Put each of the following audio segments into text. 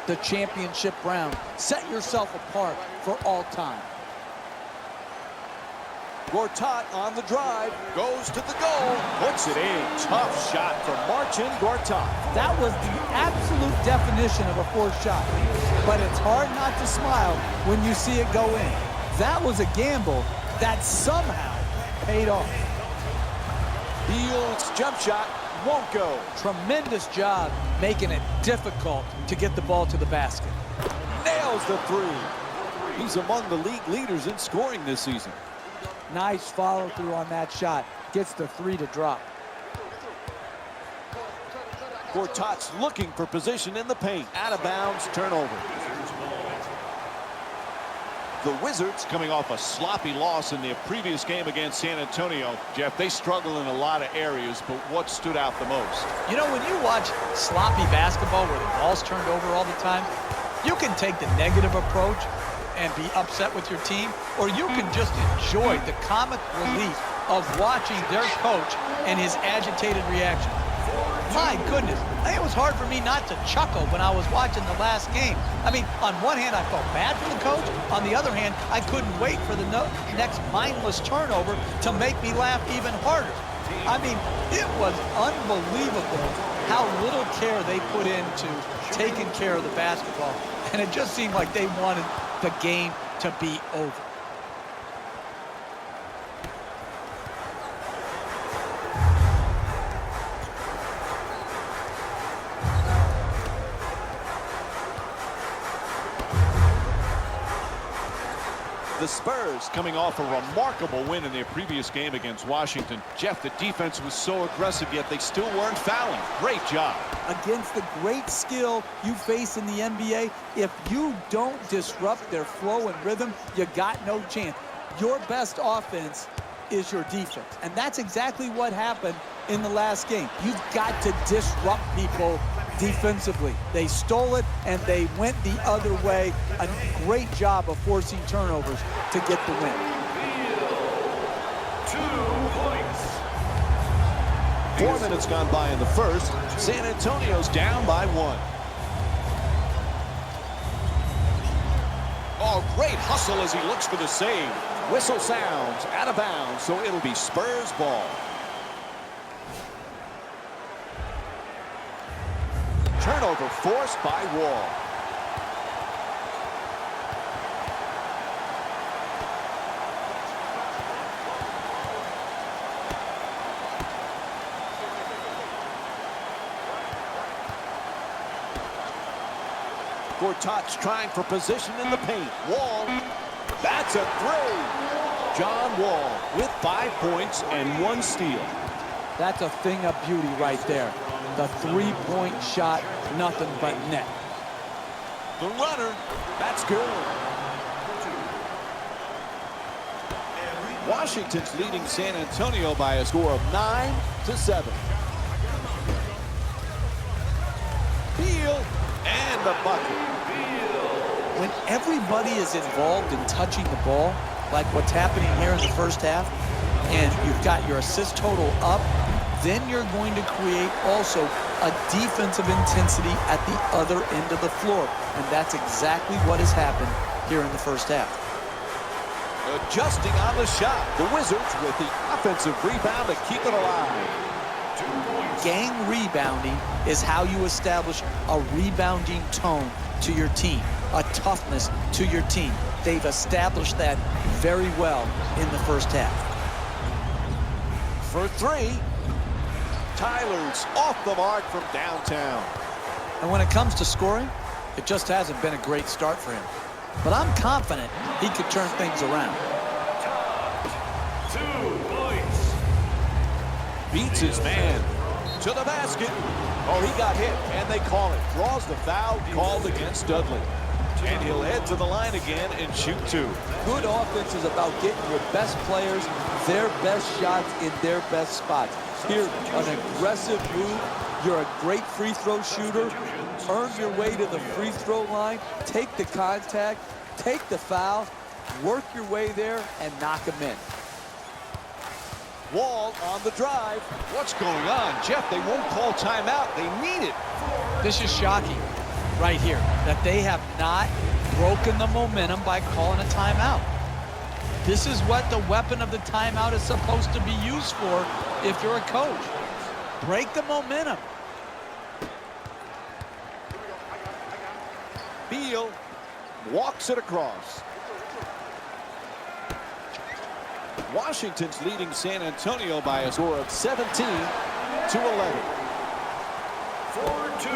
the championship round. Set yourself apart for all time. Gortat on the drive, goes to the goal, puts it in. Tough shot from Marcin Gortat. That was the absolute definition of a forced shot. But it's hard not to smile when you see it go in. That was a gamble that somehow paid off. Beal's jump shot won't go. Tremendous job making it difficult to get the ball to the basket. Nails the three. He's among the league leaders in scoring this season. Nice follow through on that shot. Gets the three to drop. Gortat's looking for position in the paint. Out of bounds, turnover. The Wizards coming off a sloppy loss in their previous game against San Antonio. Jeff, they struggle in a lot of areas, but what stood out the most? You know, when you watch sloppy basketball where the ball's turned over all the time, you can take the negative approach and be upset with your team, or you can just enjoy the comic relief of watching their coach and his agitated reaction. My goodness, I think it was hard for me not to chuckle when I was watching the last game. I mean, on one hand, I felt bad for the coach. On the other hand, I couldn't wait for the next mindless turnover to make me laugh even harder. I mean, it was unbelievable how little care they put into taking care of the basketball. And it just seemed like they wanted the game to be over. The Spurs coming off a remarkable win in their previous game against Washington. Jeff, the defense was so aggressive, yet they still weren't fouling. Great job. Against the great skill you face in the NBA, if you don't disrupt their flow and rhythm, you got no chance. Your best offense is your defense. And that's exactly what happened in the last game. You've got to disrupt people defensively. They stole it, and they went the other way. A great job of forcing turnovers to get the win. 2 points. 4 minutes gone by in the first. San Antonio's down by 1. Oh, great hustle as he looks for the save. Whistle sounds, out of bounds, so it'll be Spurs ball. Turnover forced by Wall. Gortat's trying for position in the paint. Wall, that's a three. John Wall with 5 points and 1 steal. That's a thing of beauty right there. The three-point shot, nothing but net. The runner, that's good. Washington's leading San Antonio by a score of 9-7. Beal and the bucket. When everybody is involved in touching the ball, like what's happening here in the first half, and you've got your assist total up, then you're going to create also a defensive intensity at the other end of the floor. And that's exactly what has happened here in the first half. Adjusting on the shot. The Wizards with the offensive rebound to keep it alive. 2 points. Gang rebounding is how you establish a rebounding tone to your team, a toughness to your team. They've established that very well in the first half. For 3. Tyler's off the mark from downtown. And when it comes to scoring, it just hasn't been a great start for him. But I'm confident he could turn things around. 2 points. Beats his man to the basket. Oh, he got hit, and they call it. Draws the foul called against Dudley. And he'll head to the line again and shoot 2. Good offense is about getting your best players their best shots in their best spots. Here, an aggressive move. You're a great free throw shooter. Earn your way to the free throw line. Take the contact. Take the foul. Work your way there and knock them in. Wall on the drive. What's going on? Jeff, they won't call timeout. They need it. This is shocking. right here, that they have not broken the momentum by calling a timeout. This is what the weapon of the timeout is supposed to be used for if you're a coach. Break the momentum. Beal walks it across. Washington's leading San Antonio by a score of 17-11. For 2.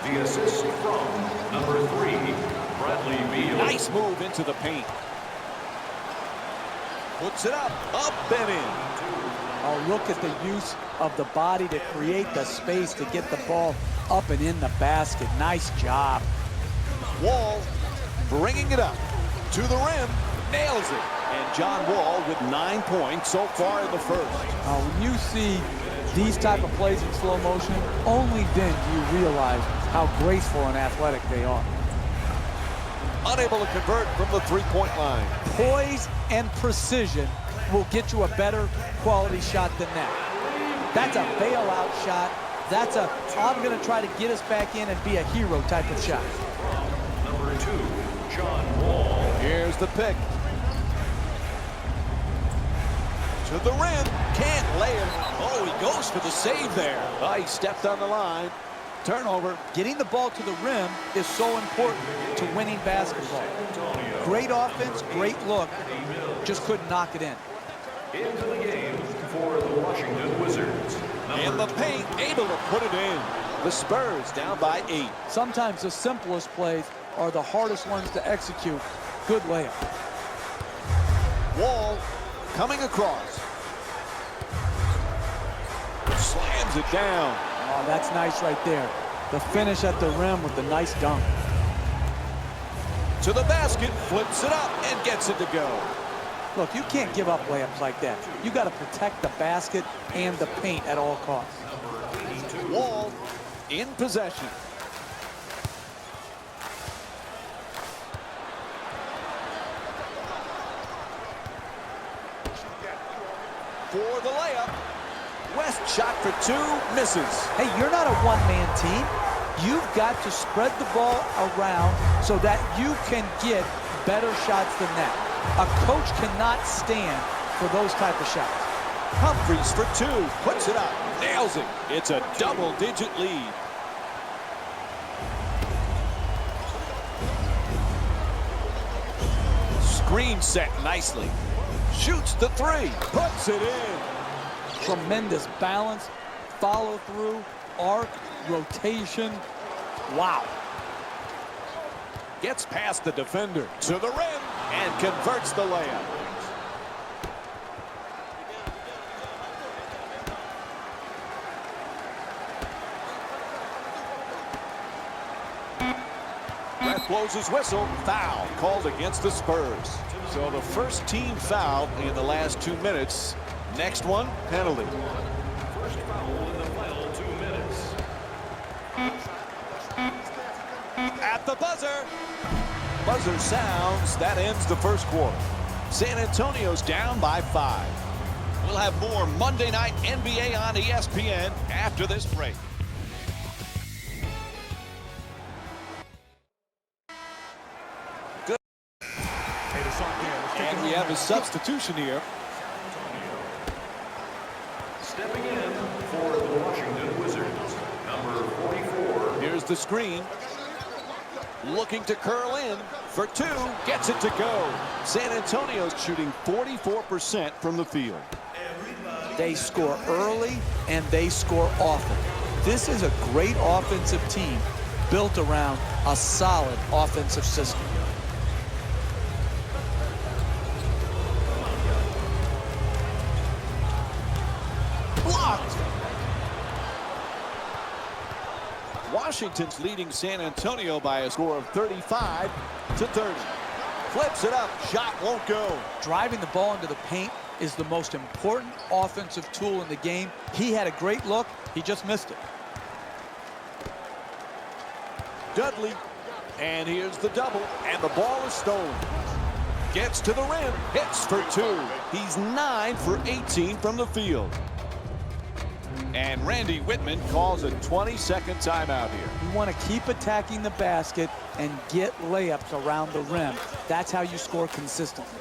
The assist from number 3, Bradley Beal. Nice move into the paint. Puts it up and in. Oh, look at the use of the body to create the space to get the ball up and in the basket. Nice job. Wall bringing it up to the rim, nails it. And John Wall with 9 points so far in the first. When you see these type of plays in slow motion, only then do you realize how graceful and athletic they are. Unable to convert from the three-point line. Poise and precision will get you a better quality shot than that. That's a bailout shot. That's a, I'm going to try to get us back in and be a hero type of shot. Number 2, John Wall. Here's the pick. To the rim, can't lay it. Oh, he goes for the save there. Oh, he stepped on the line. Turnover. Getting the ball to the rim is so important to winning basketball. Great offense, great look, just couldn't knock it in. Into the game for the Washington Wizards. In the paint, able to put it in. The Spurs down by 8. Sometimes the simplest plays are the hardest ones to execute. Good layup. Wall coming across. Slams it down. Oh, that's nice right there. The finish at the rim with the nice dunk. To the basket, flips it up, and gets it to go. Look, you can't give up layups like that. You got to protect the basket and the paint at all costs. Wall in possession. For the layup. West shot for 2, misses. Hey, you're not a one-man team. You've got to spread the ball around so that you can get better shots than that. A coach cannot stand for those type of shots. Humphries for 2, puts it up, nails it. It's a double-digit lead. Screen set nicely. Shoots the 3, puts it in. Tremendous balance, follow through, arc, rotation. Wow. Gets past the defender to the rim and converts the layup. Ref blows his whistle. Foul called against the Spurs. So the first team foul in the last 2 minutes. Next one, penalty. First foul in the final 2 minutes. At the buzzer. Buzzer sounds. That ends the first quarter. San Antonio's down by 5. We'll have more Monday Night NBA on ESPN after this break. Good. And we have a substitution here. Stepping in for the Washington Wizards, number 44. Here's the screen. Looking to curl in for 2. Gets it to go. San Antonio's shooting 44% from the field. They score early and they score often. This is a great offensive team built around a solid offensive system. Blocked. Washington's leading San Antonio by a score of 35-30. Flips it up. Shot won't go. Driving the ball into the paint is the most important offensive tool in the game. He had a great look. He just missed it. Dudley. And here's the double. And the ball is stolen. Gets to the rim. Hits for 2. He's 9 for 18 from the field. And Randy Whitman calls a 20-second timeout here. You want to keep attacking the basket and get layups around the rim. That's how you score consistently.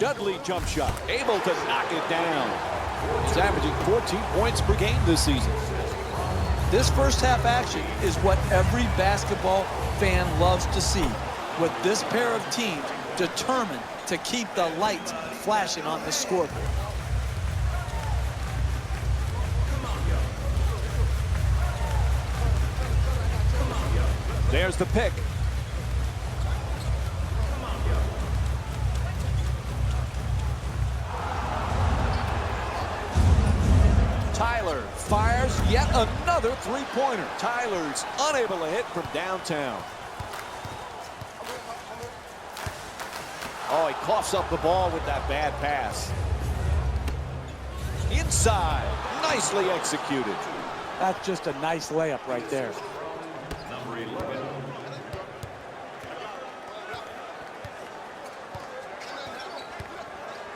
Dudley jump shot, able to knock it down. He's averaging 14 points per game this season. This first half action is what every basketball fan loves to see, with this pair of teams determined to keep the lights flashing on the scoreboard. There's the pick. Tyler fires yet another three-pointer. Tyler's unable to hit from downtown. Oh, he coughs up the ball with that bad pass. Inside, nicely executed. That's just a nice layup right there. Number 11.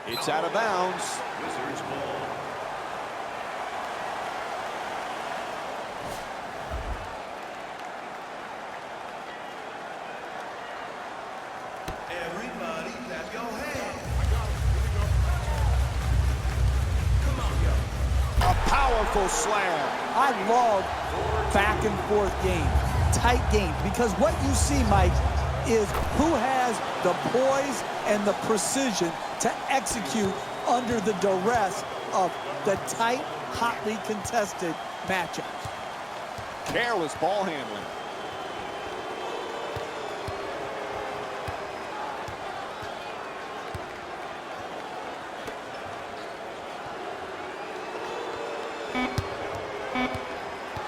It's out of bounds. Wizards ball. Everybody clap your hands. A powerful slam. I love back and forth games, tight games, because what you see, Mike, is who has the poise and the precision to execute under the duress of the tight, hotly contested matchups. Careless ball handling.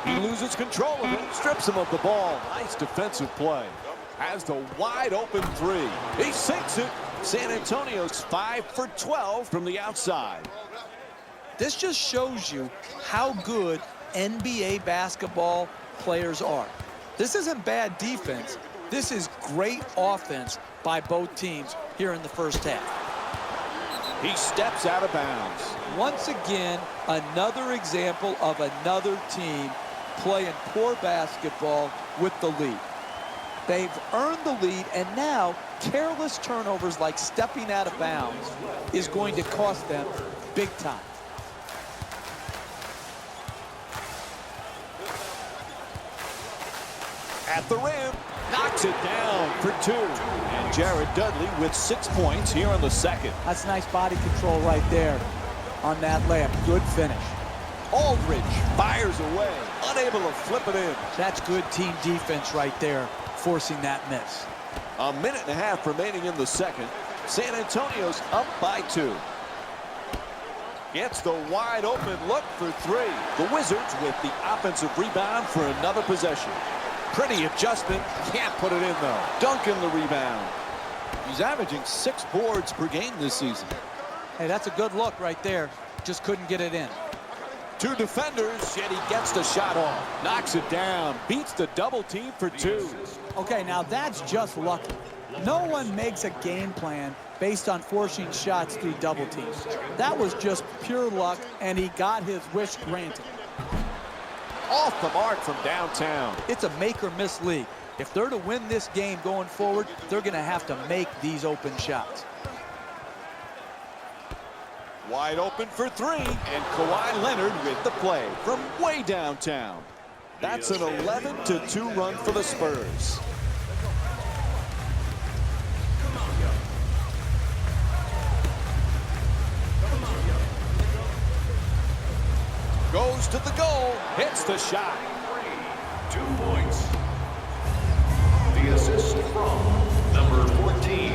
He loses control of it, strips him of the ball. Nice defensive play. Has the wide open three. He sinks it. San Antonio's 5 for 12 from the outside. This just shows you how good NBA basketball players are. This isn't bad defense. This is great offense by both teams here in the first half. He steps out of bounds. Once again, another example of another team playing poor basketball with the lead. They've earned the lead, and now careless turnovers like stepping out of bounds is going to cost them big time. At the rim, knocks it down for two. And Jared Dudley with 6 points here in the second. That's nice body control right there on that layup. Good finish. Aldridge fires away, unable to flip it in. That's good team defense right there, forcing that miss. A minute and a half remaining in the second. San Antonio's up by 2. Gets the wide open look for 3. The Wizards with the offensive rebound for another possession. Pretty adjustment, can't put it in though. Duncan the rebound. He's averaging 6 boards per game this season. Hey, that's a good look right there. Just couldn't get it in. 2 defenders, yet he gets the shot off. Knocks it down, beats the double team for 2. Okay, now that's just lucky. No one makes a game plan based on forcing shots through double teams. That was just pure luck, and he got his wish granted. Off the mark from downtown. It's a make or miss league. If they're to win this game going forward, they're going to have to make these open shots. Wide open for 3, and Kawhi Leonard with the play from way downtown. That's an 11-2 run for the Spurs. Goes to the goal, hits the shot. 2 points. The assist from number 14.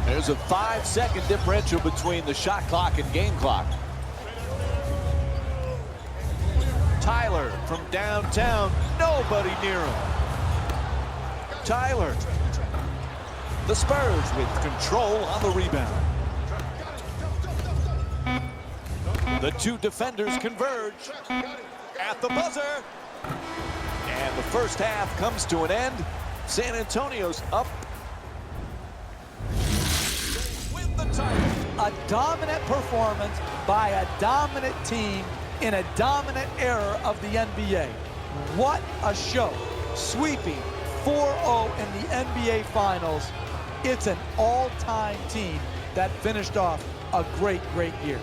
There's a 5-second differential between the shot clock and game clock. Tyler from downtown, nobody near him. Tyler. The Spurs with control on the rebound. The 2 defenders converge at the buzzer. And the first half comes to an end. San Antonio's up title. A dominant performance by a dominant team in a dominant era of the NBA. What a show. Sweeping 4-0 in the NBA Finals. It's an all-time team that finished off a great, great year.